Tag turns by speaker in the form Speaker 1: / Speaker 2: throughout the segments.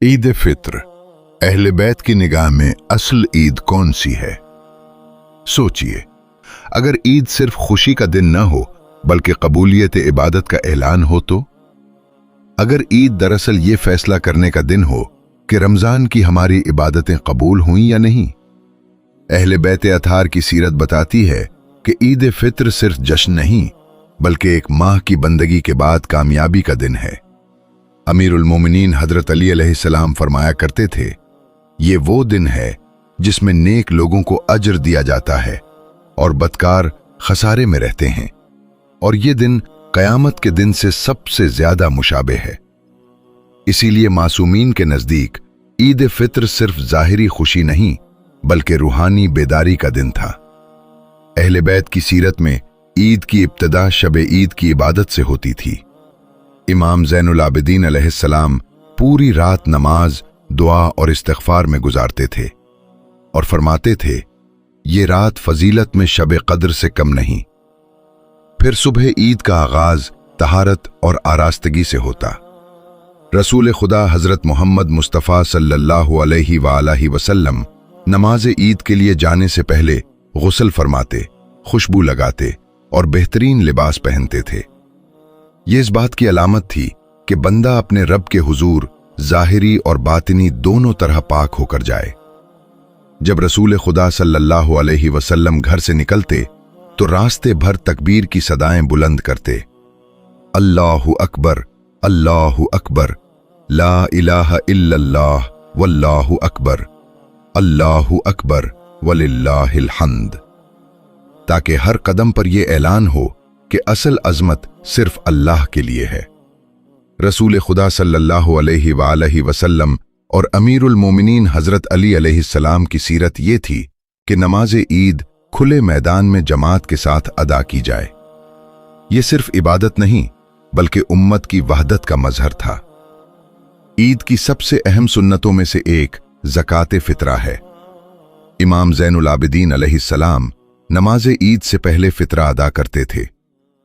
Speaker 1: ईद फित्र अहले बैत की निगाह में असल ईद कौन सी है? सोचिए, अगर ईद सिर्फ खुशी का दिन न हो बल्कि कबूलियत इबादत का ऐलान हो तो? अगर ईद दरअसल ये फैसला करने का दिन हो कि रमजान की हमारी इबादतें कबूल हुई या नहीं। अहले बैत अतार की सीरत बताती है कि ईद फित्र सिर्फ जश्न नहीं बल्कि एक माह की बंदगी के बाद कामयाबी का दिन है। अमीरुल मोमिनीन हजरत अली अलैहिस्सलाम फरमाया करते थे, ये वो दिन है जिसमें नेक लोगों को अज्र दिया जाता है और बदकार खसारे में रहते हैं, और ये दिन कयामत के दिन से सबसे ज्यादा मुशाबे है। इसीलिए मासूमीन के नजदीक ईद फित्र सिर्फ जाहिरी खुशी नहीं बल्कि रूहानी बेदारी का दिन था। अहले बैत की सीरत में ईद की इब्तिदा शब ईद की इबादत से होती थी। इमाम ज़ैनुल आबिदीन अलैहिस्सलाम पूरी रात नमाज, दुआ और इस्तिग़फ़ार में गुजारते थे और फरमाते थे, ये रात फजीलत में शब क़द्र से कम नहीं। फिर सुबह ईद का आगाज तहारत और आरास्तगी से होता। रसूल खुदा हजरत मोहम्मद मुस्तफ़ा सल्लल्लाहु अलैहि वालैहि वसल्लम नमाज ईद के लिए जाने से पहले गुस्ल फरमाते, खुशबू लगाते और बेहतरीन लिबास पहनते थे। ये इस बात की अलामत थी कि बंदा अपने रब के हुजूर जाहिरी और बातिनी दोनों तरह पाक होकर जाए। जब रसूल खुदा सल्लल्लाहु अलैहि वसल्लम घर से निकलते तो रास्ते भर तकबीर की सदाएं बुलंद करते, अल्लाहु अकबर, अल्लाहु अकबर, ला इलाहा इल्लल्लाह वल्लाहु अकबर, अल्लाहु अकबर वलिल्लाहिल हम्द, ताकि हर कदम पर यह ऐलान हो कि असल अजमत सिर्फ अल्लाह के लिए है। रसूल खुदा सल्लल्लाहु अलैहि वालैहि वसल्लम और अमीरुल मोमिनीन हजरत अली अलैहिस्सलाम की सीरत ये थी कि नमाज ईद खुले मैदान में जमात के साथ अदा की जाए। ये सिर्फ इबादत नहीं बल्कि उम्मत की वहदत का मजहर था। ईद की सबसे अहम सुन्नतों में से एक ज़कात फित्रा है। इमाम ज़ैनुल आबिदीन अलैहिस्सलाम नमाज ईद से पहले फित्रा अदा करते थे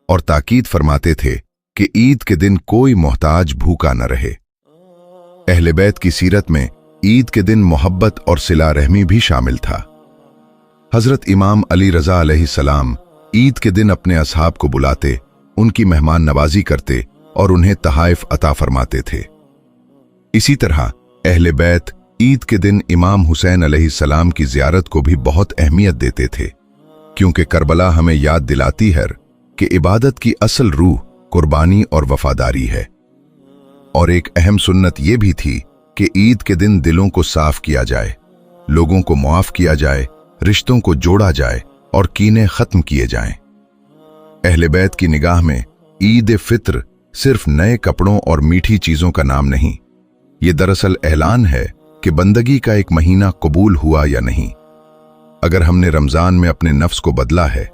Speaker 1: और ताकीद फरमाते थे कि ईद के दिन कोई मोहताज भूखा न रहे। अहले बैत की सीरत में ईद के दिन मोहब्बत और सिला रहमी भी शामिल था। हजरत इमाम अली रजा अलैहिस्सलाम ईद के दिन अपने असहाब को बुलाते, उनकी मेहमान नवाजी करते और उन्हें तहाइफ अता फरमाते थे। इसी तरह अहले बैत ईद के दिन इमाम हुसैन अलैहिस्सलाम की जियारत को भी बहुत अहमियत देते थे, क्योंकि करबला हमें याद दिलाती है कि इबादत की असल रूह कुर्बानी और वफादारी है। और एक अहम सुन्नत यह भी थी कि ईद के दिन दिलों को साफ किया जाए, लोगों को मुआफ किया जाए, रिश्तों को जोड़ा जाए और कीने खत्म किए जाएं। अहले बैत की निगाह में ईद फित्र सिर्फ नए कपड़ों और मीठी चीजों का नाम नहीं, ये दरअसल ऐलान है कि बंदगी का एक महीना कबूल हुआ या नहीं। अगर हमने रमजान में अपने नफ्स को बदला है,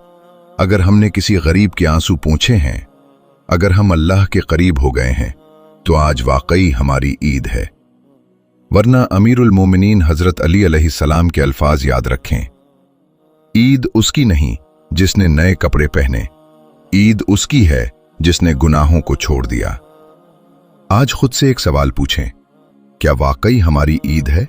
Speaker 1: अगर हमने किसी गरीब के आंसू पोंछे हैं, अगर हम अल्लाह के करीब हो गए हैं, तो आज वाकई हमारी ईद है। वरना अमीरुल मोमिनीन हजरत अली अलैहिस्सलाम के अल्फाज याद रखें, ईद उसकी नहीं जिसने नए कपड़े पहने, ईद उसकी है जिसने गुनाहों को छोड़ दिया। आज खुद से एक सवाल पूछें, क्या वाकई हमारी ईद है?